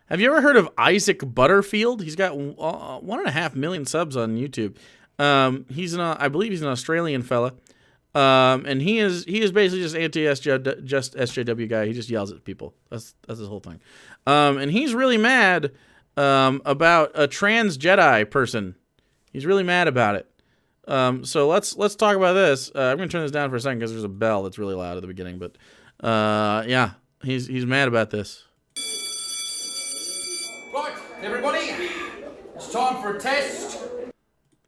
Have you ever heard of Isaac Butterfield? He's got 1.5 million subs on YouTube. I believe he's an Australian fella. And he is basically just SJW guy. He just yells at people. That's his whole thing. And he's really mad about a trans Jedi person. He's really mad about it. So let's talk about this. I'm gonna turn this down for a second because there's a bell that's really loud at the beginning. But yeah, he's mad about this. Right, everybody, it's time for a test.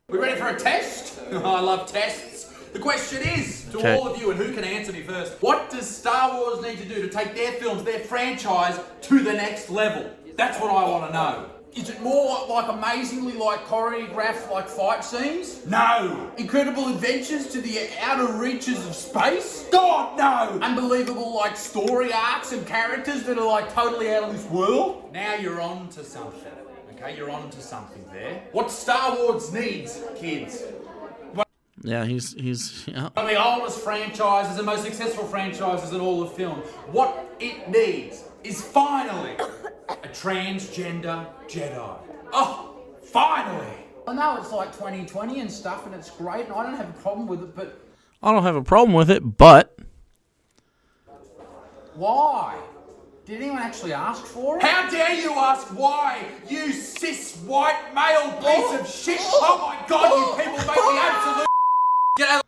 We ready for a test? I love tests. The question is, to all of you, and who can answer me first, what does Star Wars need to do to take their films, their franchise, to the next level? That's what I want to know. Is it more like amazingly like choreographed like fight scenes? No. Incredible adventures to the outer reaches of space? God, no. Unbelievable like story arcs and characters that are like totally out of this world? Now you're on to something. Okay, you're on to something there. What Star Wars needs, kids. Yeah, he's yeah. One of the oldest franchises and most successful franchises in all of film. What it needs is finally a transgender Jedi. Oh, finally! I know it's like 2020 and stuff and it's great and I don't have a problem with it, but... I don't have a problem with it, but... Why? Did anyone actually ask for it? How dare you ask why, you cis white male piece of shit! Oh my god, you people make me absolute... Get out.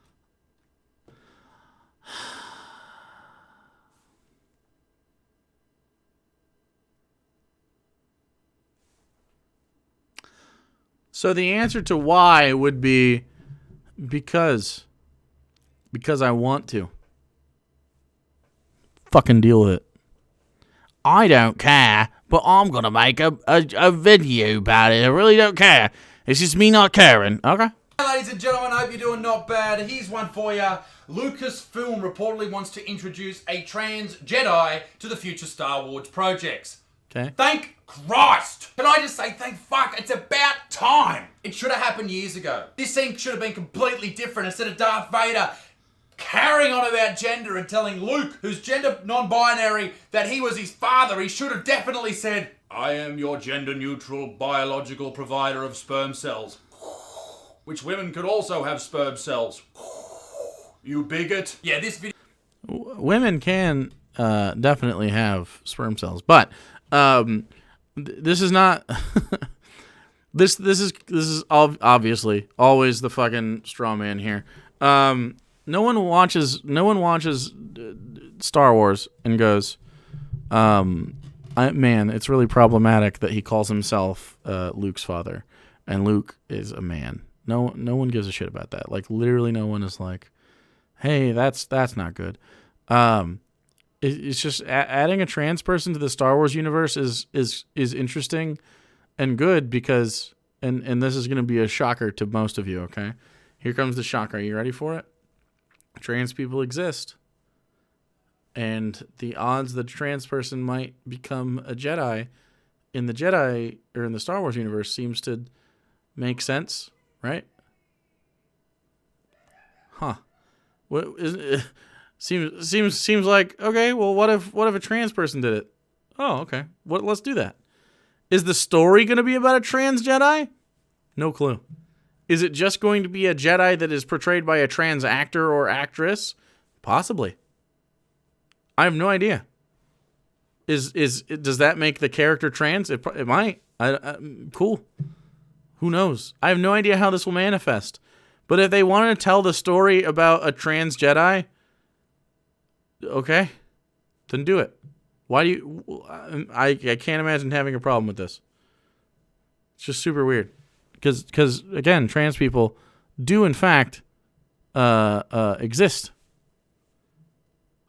So the answer to why would be because I want to. Fucking deal with it. I don't care, but I'm gonna make a video about it. I really don't care. It's just me not caring. Okay. Ladies and gentlemen, I hope you're doing not bad. Here's one for you. Lucasfilm reportedly wants to introduce a trans Jedi to the future Star Wars projects. Okay. Thank Christ! Can I just say thank fuck? It's about time! It should have happened years ago. This scene should have been completely different. Instead of Darth Vader carrying on about gender and telling Luke, who's gender non-binary, that he was his father, he should have definitely said, I am your gender-neutral biological provider of sperm cells. Which women could also have sperm cells. You bigot. Yeah, this video... Women can definitely have sperm cells, but this is not... this is obviously always the fucking straw man here. No one watches Star Wars and goes, man, it's really problematic that he calls himself Luke's father, and Luke is a man. No one gives a shit about that. Like, literally no one is like, hey, that's not good. It's just adding a trans person to the Star Wars universe is interesting and good because, and this is going to be a shocker to most of you, okay? Here comes the shocker. Are you ready for it? Trans people exist. And the odds that a trans person might become a Jedi in the Jedi or in the Star Wars universe seems to make sense. Right? Huh. What is seems like, okay, well what if a trans person did it? Oh, okay. Let's do that. Is the story going to be about a trans Jedi? No clue. Is it just going to be a Jedi that is portrayed by a trans actor or actress? Possibly. I have no idea. Does that make the character trans? It might. Cool. Who knows? I have no idea how this will manifest. But if they want to tell the story about a trans Jedi, okay, then do it. Why do you... I can't imagine having a problem with this. It's just super weird. Because again, trans people do, in fact, exist.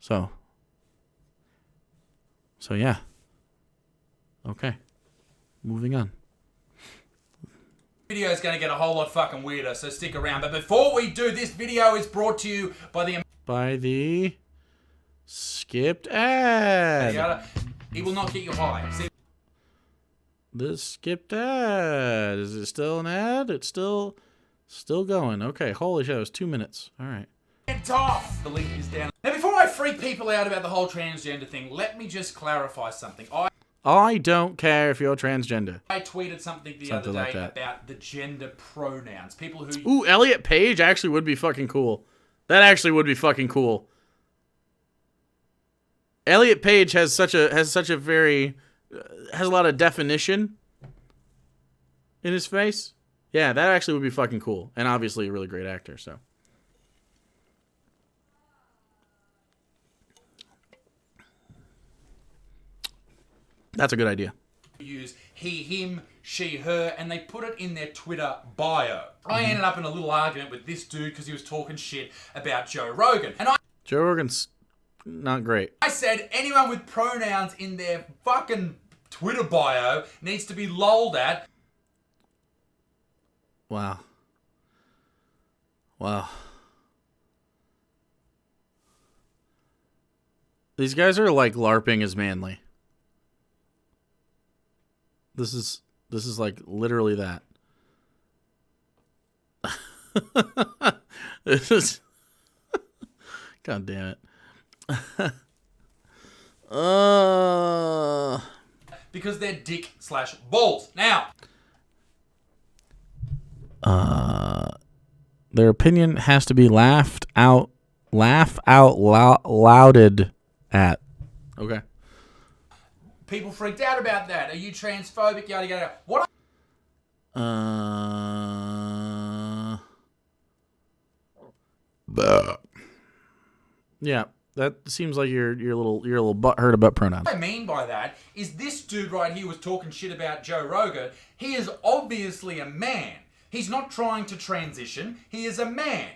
So yeah. Okay. Moving on. Video is going to get a whole lot fucking weirder, so stick around. But before we do, this video is brought to you by the skipped ad. He will not get you high. See? The skipped ad. Is it still an ad? It's still going. Okay, holy shit, it was 2 minutes. All right. Get off! The link is down. Now, before I freak people out about the whole transgender thing, let me just clarify something. I don't care if you're transgender. I tweeted something the other day about the gender pronouns. People who... Ooh, Elliot Page actually would be fucking cool. That actually would be fucking cool. Elliot Page has such a very has a lot of definition in his face. Yeah, that actually would be fucking cool, and obviously a really great actor. So that's a good idea. Use he, him, she, her, and they put it in their Twitter bio. I ended up in a little argument with this dude because he was talking shit about Joe Rogan, and Joe Rogan's not great. I said anyone with pronouns in their fucking Twitter bio needs to be lolled at. Wow. These guys are like LARPing as manly. This is like literally that. This is God damn it. Because they're dick/balls. Now, their opinion has to be laughed out louded at. Okay. People freaked out about that. Are you transphobic? Yada yada. What? Yeah, that seems like you're a little butthurt about pronouns. What I mean by that is this dude right here was talking shit about Joe Rogan. He is obviously a man. He's not trying to transition. He is a man.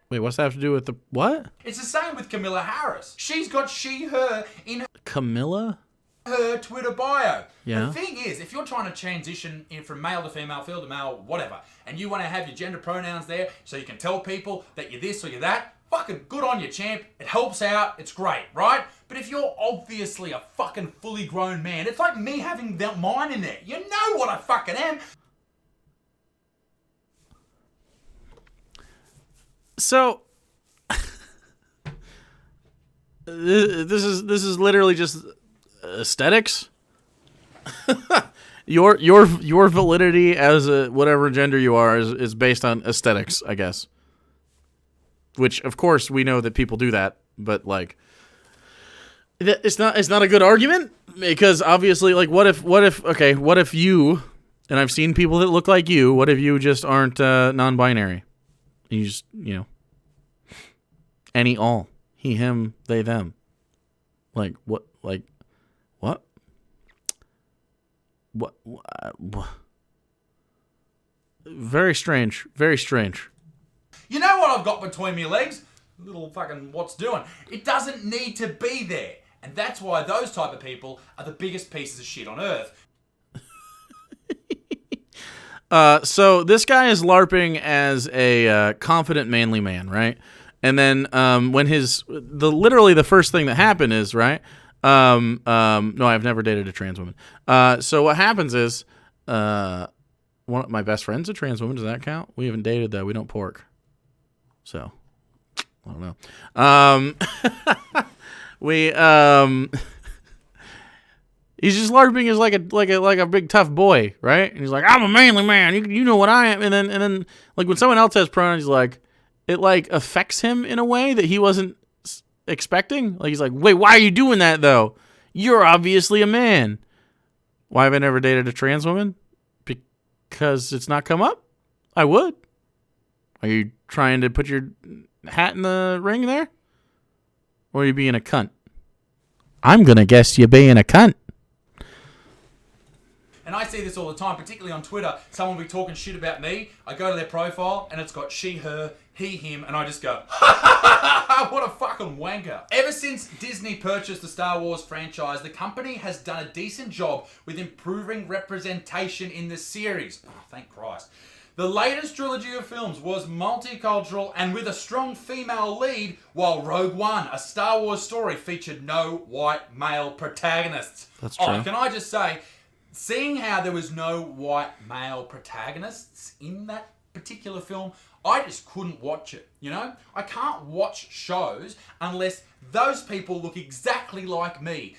Wait, what's that have to do with the what? It's the same with Camilla Harris. She's got she, her in Camilla? her Twitter bio. Yeah. The thing is, if you're trying to transition in from male to female, female to male, whatever, and you want to have your gender pronouns there so you can tell people that you're this or you're that, fucking good on you, champ. It helps out. It's great, right? But if you're obviously a fucking fully grown man, it's like me having mine in there. You know what I fucking am. So this is literally just aesthetics. Your validity as a whatever gender you are is based on aesthetics, I guess. Which of course we know that people do that, but like it's not a good argument because obviously like what if you, and I've seen people that look like you, what if you just aren't non-binary? You just, any, all, he, him, they, them. Like, what? Very strange. Very strange. You know what I've got between my legs? Little fucking what's doing. It doesn't need to be there. And that's why those type of people are the biggest pieces of shit on earth. So this guy is LARPing as a confident, manly man, right? And then when literally the first thing that happened is, right? No, I've never dated a trans woman. So what happens is one of my best friend's a trans woman. Does that count? We haven't dated though. We don't pork. So I don't know. He's just LARPing as like a big tough boy, right? And he's like, I'm a manly man. You know what I am. And then like when someone else has pronouns, he's like, it like affects him in a way that he wasn't expecting. Like he's like, wait, why are you doing that though? You're obviously a man. Why have I never dated a trans woman? Because it's not come up. I would. Are you trying to put your hat in the ring there? Or are you being a cunt? I'm gonna guess you're being a cunt. And I see this all the time, particularly on Twitter. Someone will be talking shit about me. I go to their profile and it's got she, her, he, him, and I just go, what a fucking wanker. Ever since Disney purchased the Star Wars franchise, the company has done a decent job with improving representation in the series. Oh, thank Christ. The latest trilogy of films was multicultural and with a strong female lead, while Rogue One, a Star Wars story, featured no white male protagonists. That's true. Oh, can I just say, seeing how there was no white male protagonists in that particular film, I just couldn't watch it, you know? I can't watch shows unless those people look exactly like me.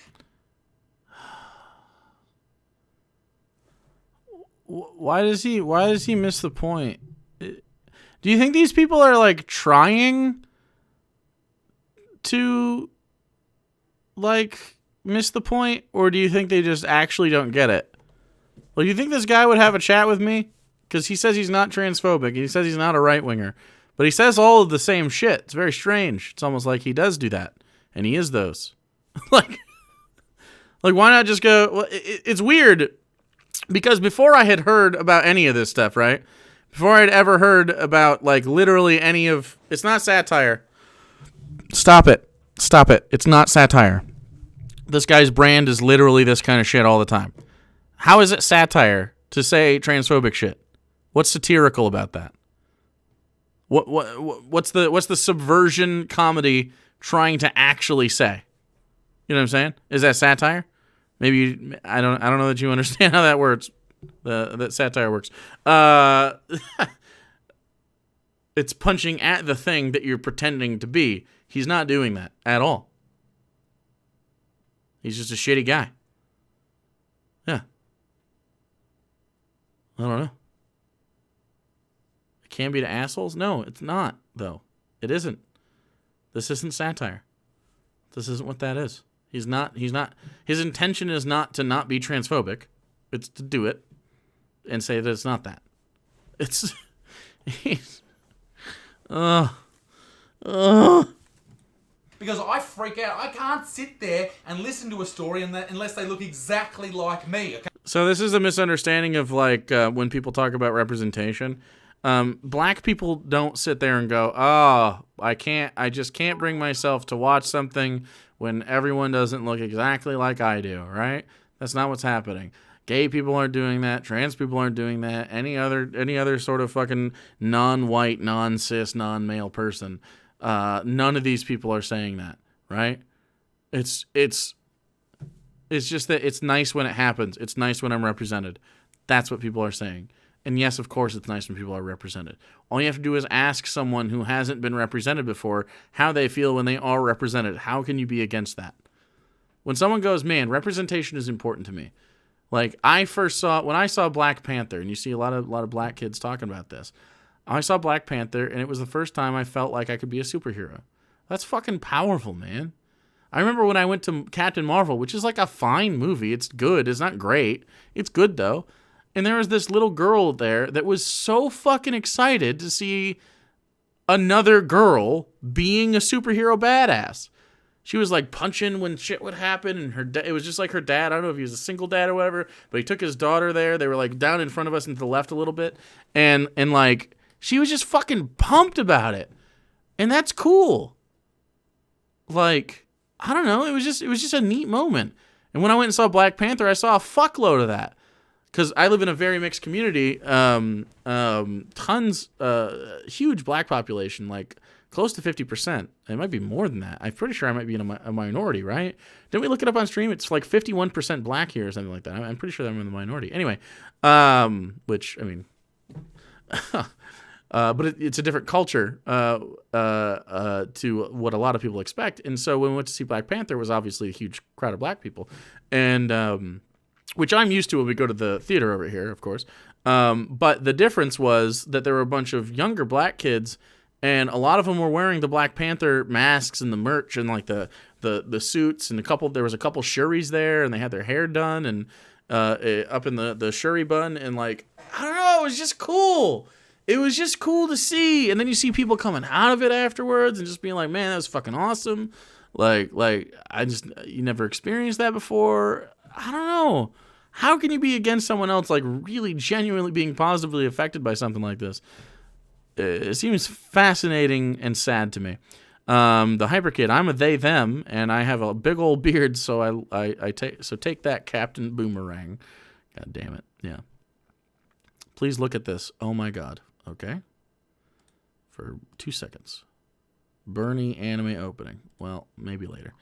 Why does he miss the point? Do you think these people are like trying to like miss the point, or do you think they just actually don't get it? Well, you think this guy would have a chat with me? Because he says he's not transphobic. He says he's not a right winger, but he says all of the same shit. It's very strange. It's almost like he does do that, and he is those. like why not just go? Well, it's weird because before I had heard about any of this stuff, right? Before I'd ever heard about like literally any of, it's not satire. Stop it. It's not satire. This guy's brand is literally this kind of shit all the time. How is it satire to say transphobic shit? What's satirical about that? What's the subversion comedy trying to actually say? You know what I'm saying? Is that satire? Maybe I don't know that you understand how that works. That satire works. It's punching at the thing that you're pretending to be. He's not doing that at all. He's just a shitty guy. Yeah. I don't know. It can be to assholes? No, it's not, though. It isn't. This isn't satire. This isn't what that is. He's not. His intention is not to not be transphobic. It's to do it and say that it's not that. It's. Because I freak out. I can't sit there and listen to a story unless they look exactly like me. Okay? So this is a misunderstanding of like when people talk about representation. Black people don't sit there and go, "Oh, I just can't bring myself to watch something when everyone doesn't look exactly like I do." Right? That's not what's happening. Gay people aren't doing that. Trans people aren't doing that. Any other sort of fucking non-white, non-cis, non-male person. None of these people are saying that, right? It's just that it's nice when it happens. It's nice when I'm represented. That's what people are saying. And yes, of course, it's nice when people are represented. All you have to do is ask someone who hasn't been represented before how they feel when they are represented. How can you be against that? When someone goes, man, representation is important to me. Like when I saw Black Panther, and you see a lot of black kids talking about this. I saw Black Panther, and it was the first time I felt like I could be a superhero. That's fucking powerful, man. I remember when I went to Captain Marvel, which is like a fine movie. It's good. It's not great. It's good, though. And there was this little girl there that was so fucking excited to see another girl being a superhero badass. She was like punching when shit would happen, and it was just like her dad. I don't know if he was a single dad or whatever, but he took his daughter there. They were like down in front of us and to the left a little bit, and like she was just fucking pumped about it, and that's cool. Like I don't know, it was just a neat moment. And when I went and saw Black Panther, I saw a fuckload of that. Because I live in a very mixed community, huge black population, like close to 50%. It might be more than that. I'm pretty sure I might be in a minority, right? Didn't we look it up on stream? It's like 51% black here or something like that. I'm pretty sure I'm in the minority. Anyway, which, I mean, but it's a different culture to what a lot of people expect. And so when we went to see Black Panther, it was obviously a huge crowd of black people. And which I'm used to when we go to the theater over here, of course. But the difference was that there were a bunch of younger black kids, and a lot of them were wearing the Black Panther masks and the merch and like the suits, and there was a couple Shuris there, and they had their hair done and up in the Shuri bun, and like I don't know, it was just cool. It was just cool to see, and then you see people coming out of it afterwards and just being like, "Man, that was fucking awesome!" Like you never experienced that before. I don't know. How can you be against someone else like really genuinely being positively affected by something like this? It seems fascinating and sad to me. The hyper kid, I'm a they them, and I have a big old beard, so take that, Captain Boomerang. God damn it. Yeah. Please look at this. Oh my god. Okay. For 2 seconds. Bernie anime opening. Well, maybe later.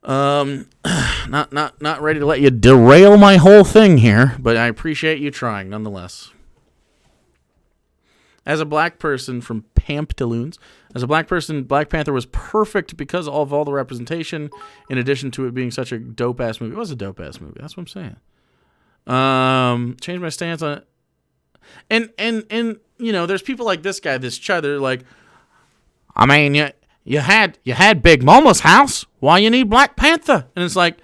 Not ready to let you derail my whole thing here, but I appreciate you trying nonetheless. As a black person from Pamptaloons, as a black person, Black Panther was perfect because of all the representation, in addition to it being such a dope-ass movie. It was a dope-ass movie, that's what I'm saying. Change my stance on it. And you know, there's people like this guy, this Chud, they're like, I mean, you had Big Mama's house. Why you need Black Panther? And it's like,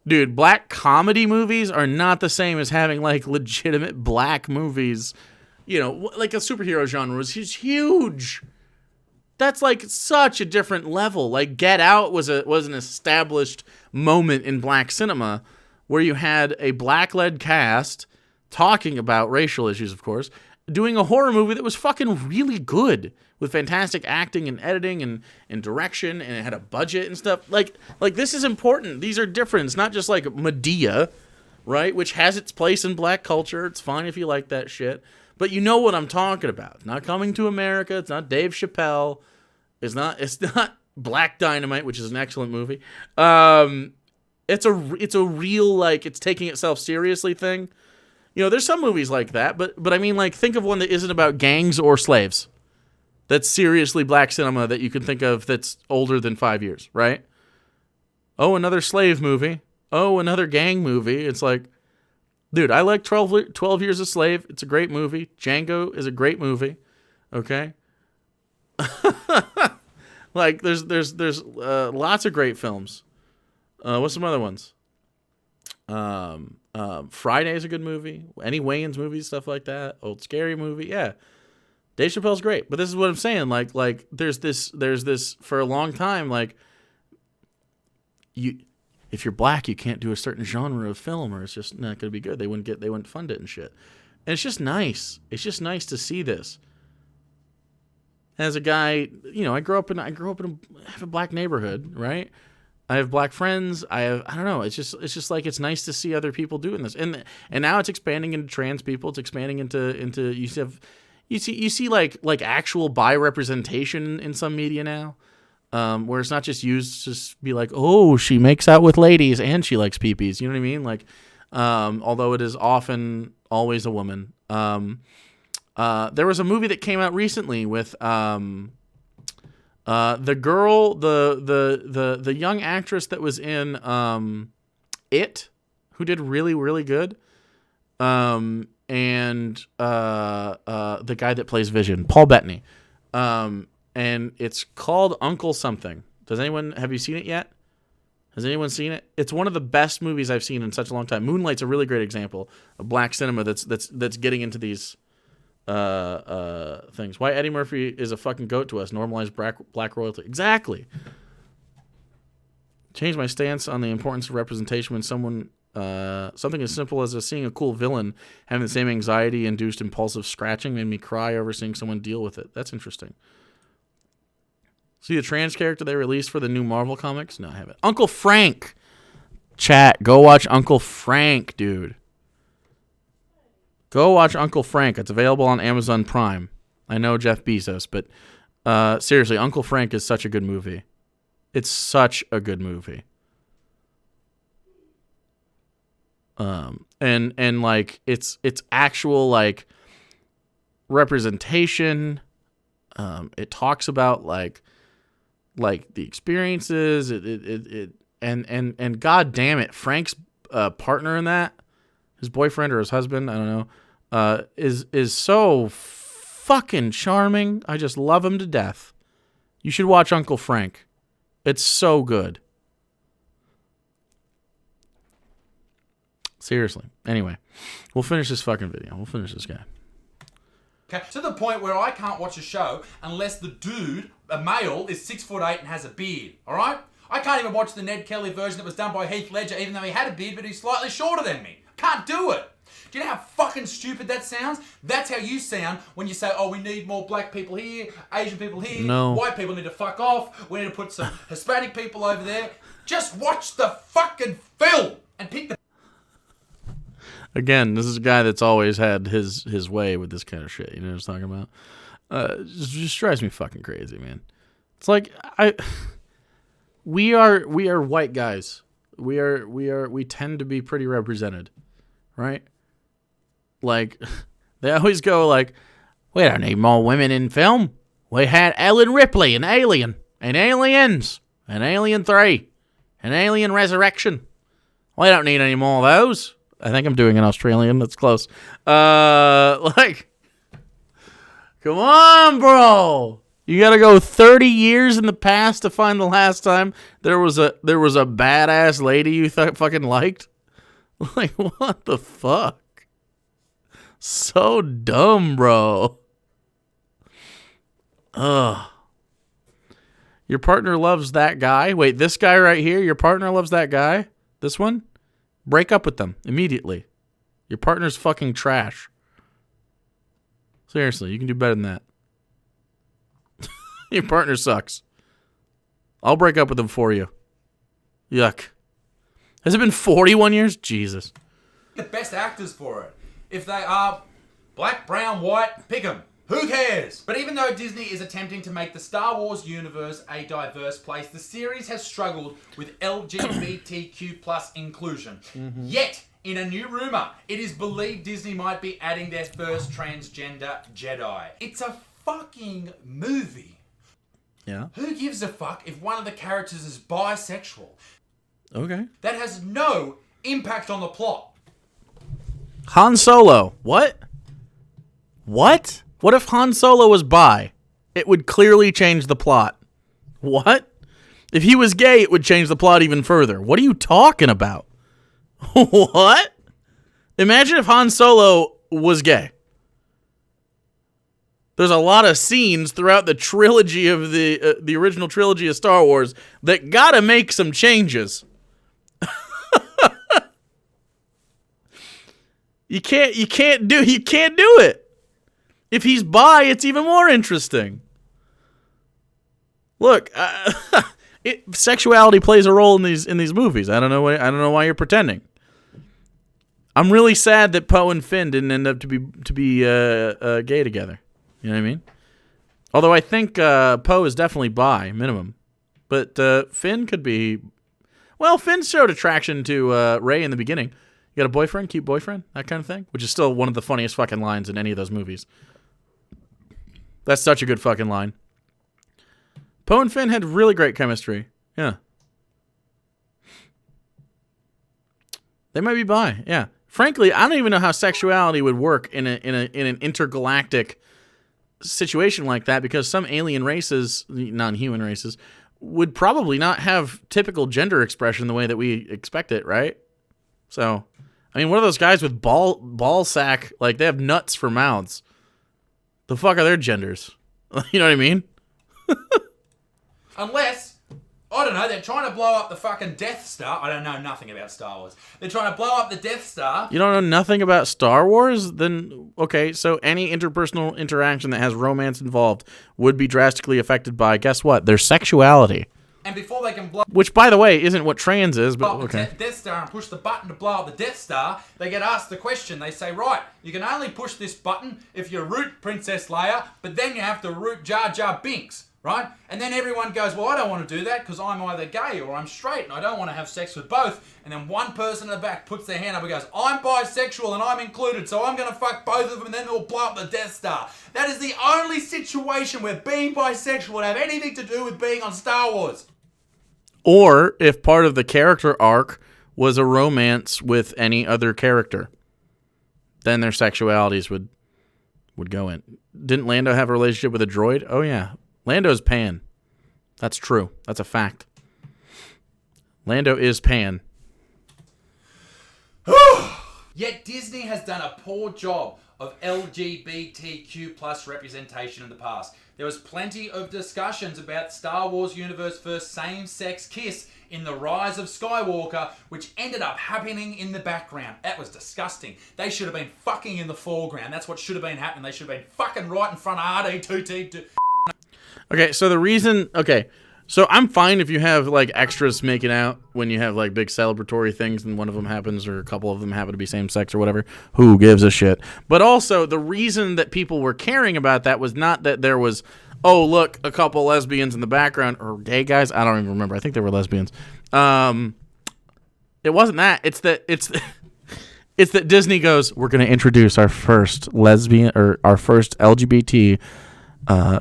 dude, black comedy movies are not the same as having like legitimate black movies. You know, like a superhero genre was huge. That's like such a different level. Like Get Out was an established moment in black cinema where you had a black-led cast talking about racial issues, of course, doing a horror movie that was fucking really good with fantastic acting and editing and direction, and it had a budget and stuff. Like this is important. These are different. It's not just like Medea, right, which has its place in black culture. It's fine if you like that shit. But you know what I'm talking about. It's not Coming to America. It's not Dave Chappelle. It's not Black Dynamite, which is an excellent movie. It's a real, like, it's taking itself seriously thing. You know, there's some movies like that, but I mean, like, think of one that isn't about gangs or slaves. That's seriously black cinema that you can think of that's older than 5 years, right? Oh, another slave movie. Oh, another gang movie. It's like, dude, I like 12 Years a Slave. It's a great movie. Django is a great movie. Okay? Like, there's lots of great films. What's some other ones? Friday is a good movie. Any Wayans movies, stuff like that. Old Scary Movie. Yeah. Dave Chappelle's great. But this is what I'm saying. Like there's this for a long time, like, if you're black, you can't do a certain genre of film, or it's just not going to be good. They wouldn't fund it and shit. And it's just nice. It's just nice to see this. As a guy, you know, I grew up in a black neighborhood, right? I have black friends. I don't know. It's just like, it's nice to see other people doing this. And now it's expanding into trans people. It's expanding into you see like actual bi representation in some media now. Where it's not just used to just be like, oh, she makes out with ladies and she likes peepees. You know what I mean? Like, although it is often always a woman. There was a movie that came out recently with the girl, the young actress that was in It, who did really, really good. And the guy that plays Vision, Paul Bettany. And it's called Uncle Something. Have you seen it yet? Has anyone seen it? It's one of the best movies I've seen in such a long time. Moonlight's a really great example of black cinema that's getting into these things. Why Eddie Murphy is a fucking goat to us. Normalized black royalty. Exactly. Change my stance on the importance of representation when something as simple as seeing a cool villain having the same anxiety-induced impulsive scratching made me cry over seeing someone deal with it. That's interesting. See the trans character they released for the new Marvel comics? No, I haven't. Uncle Frank. Chat, go watch Uncle Frank, dude. Go watch Uncle Frank. It's available on Amazon Prime. I know Jeff Bezos, but seriously, Uncle Frank is such a good movie. It's such a good movie. And like it's actual like representation. It talks about like the experiences. And god damn it, Frank's partner in that, his boyfriend or his husband, I don't know, is so fucking charming. I just love him to death. You should watch Uncle Frank. It's so good. Seriously. Anyway, we'll finish this fucking video. We'll finish this guy. Okay, to the point where I can't watch a show unless the dude, a male, is 6'8" and has a beard. All right? I can't even watch the Ned Kelly version that was done by Heath Ledger, even though he had a beard, but he's slightly shorter than me. Can't do it. Do you know how fucking stupid that sounds? That's how you sound when you say, oh, we need more black people here, Asian people here, no. White people need to fuck off, we need to put some Hispanic people over there. Just watch the fucking film and pick the... Again, this is a guy that's always had his way with this kind of shit. You know what I'm talking about? Just drives me fucking crazy, man. It's like we are white guys. We tend to be pretty represented, right? Like they always go like, we don't need more women in film. We had Ellen Ripley in Alien, and Aliens, and Alien 3, and Alien Resurrection. We don't need any more of those. I think I'm doing an Australian. That's close. Like, come on, bro. You got to go 30 years in the past to find the last time there was a badass lady you fucking liked. Like, what the fuck? So dumb, bro. Ugh. Your partner loves that guy. Wait, this guy right here, your partner loves that guy? This one? Break up with them immediately. Your partner's fucking trash. Seriously, you can do better than that. Your partner sucks. I'll break up with them for you. Yuck. Has it been 41 years? Jesus. The best actors for it. If they are black, brown, white, pick them. Who cares? But even though Disney is attempting to make the Star Wars universe a diverse place, the series has struggled with LGBTQ plus inclusion. Mm-hmm. Yet, in a new rumor, it is believed Disney might be adding their first transgender Jedi. It's a fucking movie. Yeah. Who gives a fuck if one of the characters is bisexual? Okay. That has no impact on the plot. Han Solo. What? What? What if Han Solo was bi? It would clearly change the plot. What? If he was gay, it would change the plot even further. What are you talking about? What? Imagine if Han Solo was gay. There's a lot of scenes throughout the trilogy of the original trilogy of Star Wars that gotta make some changes. You can't do it. If he's bi, it's even more interesting. Look, sexuality plays a role in these movies. I don't know why you're pretending. I'm really sad that Poe and Finn didn't end up to be gay together. You know what I mean? Although I think Poe is definitely bi, minimum. But Finn could be... Well, Finn showed attraction to Rey in the beginning. You got a boyfriend? Cute boyfriend? That kind of thing? Which is still one of the funniest fucking lines in any of those movies. That's such a good fucking line. Poe and Finn had really great chemistry. Yeah. They might be bi. Yeah. Frankly, I don't even know how sexuality would work in an intergalactic situation like that, because some alien races, non-human races, would probably not have typical gender expression the way that we expect it, right? So, I mean, what are those guys with ball sack? Like, they have nuts for mouths. The fuck are their genders? You know what I mean? Unless, I don't know, they're trying to blow up the fucking Death Star. I don't know nothing about Star Wars. They're trying to blow up the Death Star. You don't know nothing about Star Wars? Then, okay, so any interpersonal interaction that has romance involved would be drastically affected by, guess what? Their sexuality. And before they can blow... Which, by the way, isn't what trans is, but okay. The Death Star and push the button to blow up the Death Star, they get asked the question. They say, right, you can only push this button if you root Princess Leia, but then you have to root Jar Jar Binks, right? And then everyone goes, well, I don't want to do that because I'm either gay or I'm straight and I don't want to have sex with both. And then one person in the back puts their hand up and goes, I'm bisexual and I'm included, so I'm going to fuck both of them and then they'll blow up the Death Star. That is the only situation where being bisexual would have anything to do with being on Star Wars. Or if part of the character arc was a romance with any other character, then their sexualities would go in. Didn't Lando have a relationship with a droid? Oh, yeah. Lando's pan. That's true. That's a fact. Lando is pan. Yet Disney has done a poor job of LGBTQ plus representation in the past. There was plenty of discussions about Star Wars universe first same-sex kiss in The Rise of Skywalker, which ended up happening in the background. That was disgusting. They should have been fucking in the foreground. That's what should have been happening. They should have been fucking right in front of R2-D2. Okay, so the reason... Okay, so I'm fine if you have, like, extras making out when you have, like, big celebratory things and one of them happens or a couple of them happen to be same-sex or whatever. Who gives a shit? But also, the reason that people were caring about that was not that there was, oh, look, a couple lesbians in the background, or gay guys. I don't even remember. I think they were lesbians. It wasn't that. It's that Disney goes, we're going to introduce our first lesbian, or our first LGBT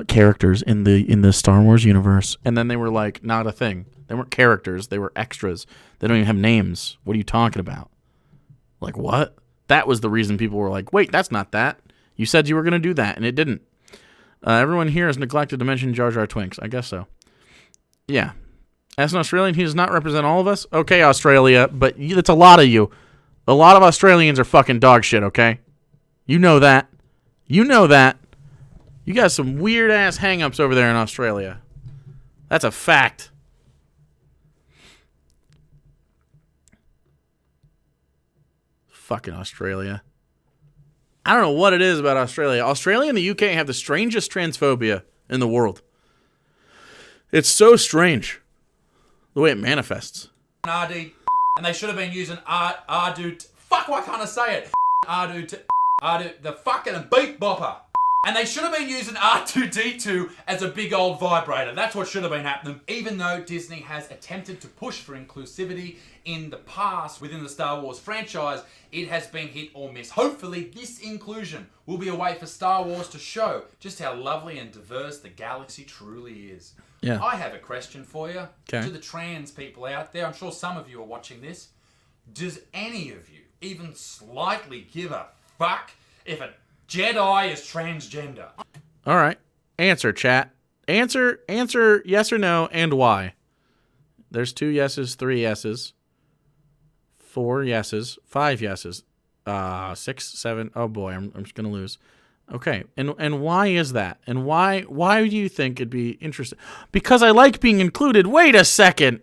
characters in the Star Wars universe, and then they were like, not a thing. They weren't characters, they were extras. They don't even have names. What are you talking about? Like, what? That was the reason people were like, wait, that's not that. You said you were going to do that, and it didn't. Everyone here has neglected to mention Jar Jar Twinks. I guess so. Yeah. As an Australian, he does not represent all of us. Okay, Australia, but it's a lot of you. A lot of Australians are fucking dog shit, okay? You know that. You know that. You got some weird-ass hang-ups over there in Australia. That's a fact. Fucking Australia. I don't know what it is about Australia. Australia and the UK have the strangest transphobia in the world. It's so strange. The way it manifests. RD, and they should have been using Ardu. Fuck, why can't I say it? Ardu, the fucking beat bopper. And they should have been using R2D2 as a big old vibrator. That's what should have been happening. Even though Disney has attempted to push for inclusivity in the past within the Star Wars franchise, it has been hit or miss. Hopefully, this inclusion will be a way for Star Wars to show just how lovely and diverse the galaxy truly is. Yeah. I have a question for you. Okay. To the trans people out there, I'm sure some of you are watching this. Does any of you even slightly give a fuck if a Jedi is transgender? All right. Answer, chat. Answer yes or no and why. There's 2 yeses, 3 yeses, 4 yeses, 5 yeses, 6, 7. Oh boy, I'm just going to lose. Okay. And why is that? And why do you think it'd be interesting? Because I like being included. Wait a second.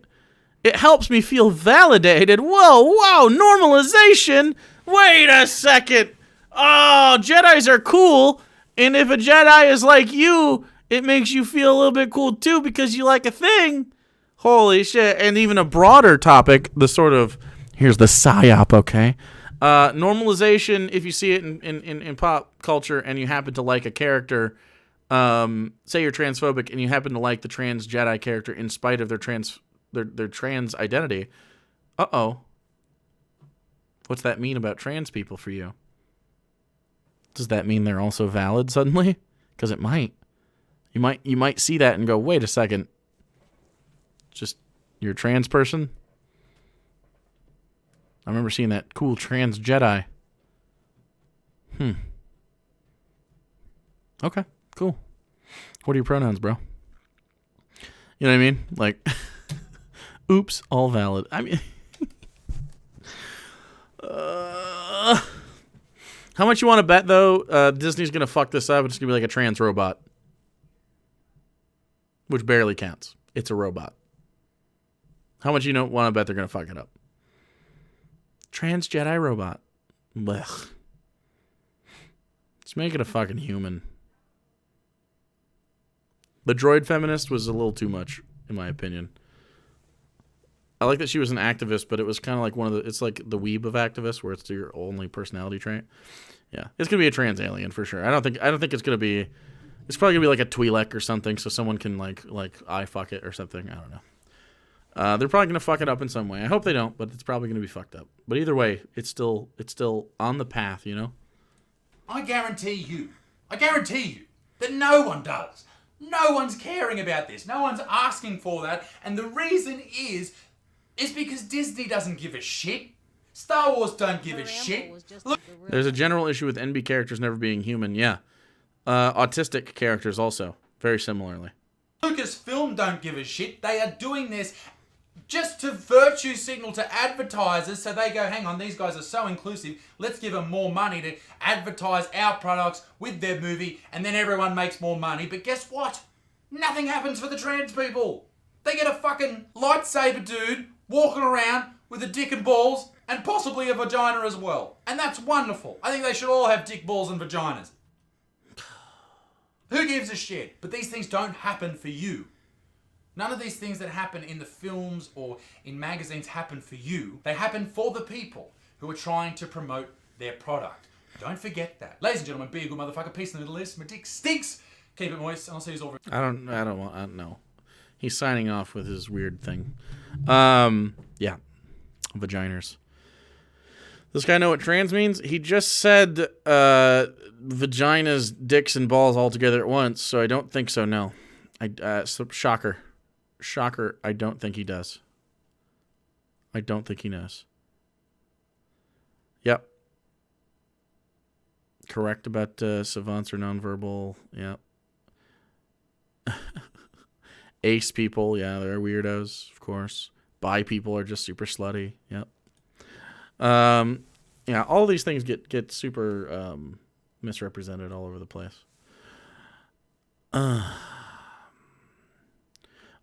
It helps me feel validated. Whoa, normalization. Wait a second. Oh, Jedis are cool, and if a Jedi is like you, it makes you feel a little bit cool too because you like a thing. Holy shit. And even a broader topic, the sort of, here's the psyop, okay? Normalization, if you see it in pop culture and you happen to like a character, say you're transphobic and you happen to like the trans Jedi character in spite of their trans identity, uh-oh. What's that mean about trans people for you? Does that mean they're also valid suddenly? Because it might. You might see that and go, wait a second. Just, you're a trans person? I remember seeing that cool trans Jedi. Okay, cool. What are your pronouns, bro? You know what I mean? Like, oops, all valid. I mean... How much you want to bet, though, Disney's going to fuck this up? It's going to be like a trans robot. Which barely counts. It's a robot. How much you don't want to bet they're going to fuck it up? Trans Jedi robot. Blech. Let's make it a fucking human. The droid feminist was a little too much, in my opinion. I like that she was an activist, but it was kind of like it's like the weeb of activists, where it's your only personality trait. Yeah, it's gonna be a trans alien for sure. I don't think it's gonna be. It's probably gonna be like a Twi'lek or something, so someone can like I fuck it or something. I don't know. They're probably gonna fuck it up in some way. I hope they don't, but it's probably gonna be fucked up. But either way, it's still on the path, you know. I guarantee you that no one does. No one's caring about this. No one's asking for that, and the reason is because Disney doesn't give a shit. Star Wars don't give a shit. Look, there's a general issue with NB characters never being human. Yeah, autistic characters also very similarly. Lucasfilm don't give a shit. They are doing this just to virtue signal to advertisers, so they go, hang on, these guys are so inclusive. Let's give them more money to advertise our products with their movie, and then everyone makes more money. But guess what? Nothing happens for the trans people. They get a fucking lightsaber dude walking around with a dick and balls and possibly a vagina as well. And that's wonderful. I think they should all have dick, balls and vaginas. Who gives a shit? But these things don't happen for you. None of these things that happen in the films or in magazines happen for you. They happen for the people who are trying to promote their product. Don't forget that. Ladies and gentlemen, be a good motherfucker. Peace in the Middle East. My dick stinks. Keep it moist. And I'll see you all very... I don't know. He's signing off with his weird thing. Yeah. Vaginers. Does this guy know what trans means? He just said vaginas, dicks, and balls all together at once, so I don't think so, no. Shocker. Shocker, I don't think he does. I don't think he knows. Yep. Correct about savants are nonverbal. Yeah. Ace people, yeah, they're weirdos, of course. Bi people are just super slutty. Yep. Yeah, all these things get super misrepresented all over the place.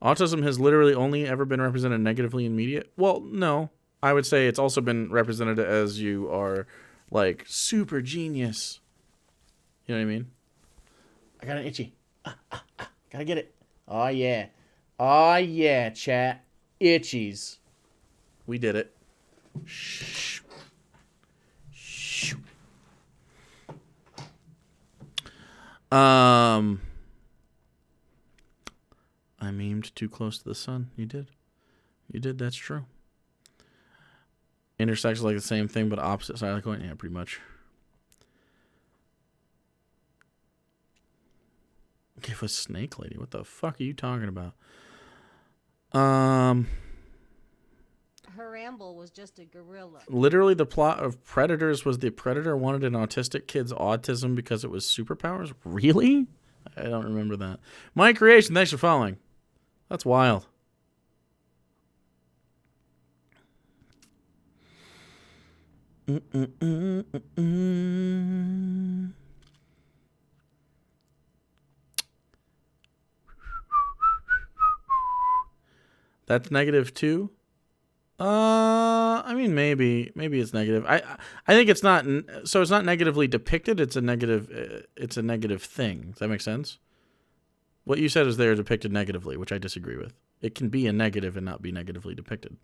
Autism has literally only ever been represented negatively in media. Well, no. I would say it's also been represented as you are, like, super genius. You know what I mean? I got an itchy. Gotta get it. Oh, yeah. Oh, yeah, chat. Itchies. We did it. Shh. Shh. I memed too close to the sun. You did. You did. That's true. Intersex is like the same thing, but opposite side of the coin. Yeah, pretty much. Give a snake lady. What the fuck are you talking about? Her ramble was just a gorilla. Literally, the plot of Predators was the predator wanted an autistic kid's autism because it was superpowers. Really? I don't remember that. My creation. Thanks for following. That's wild. That's negative too. I mean, maybe it's negative. I think it's not. So it's not negatively depicted. It's a negative. It's a negative thing. Does that make sense? What you said is they're depicted negatively, which I disagree with. It can be a negative and not be negatively depicted.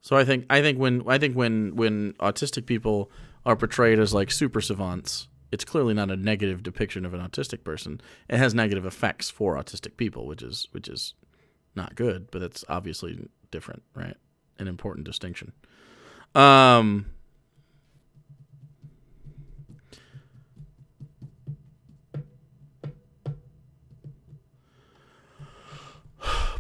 So I think when autistic people are portrayed as like super savants, it's clearly not a negative depiction of an autistic person. It has negative effects for autistic people, which is not good, but it's obviously different, right? An important distinction.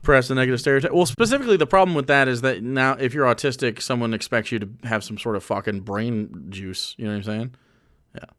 Perhaps the negative stereotype. Well, specifically, the problem with that is that now, if you're autistic, someone expects you to have some sort of fucking brain juice. You know what I'm saying? Yeah.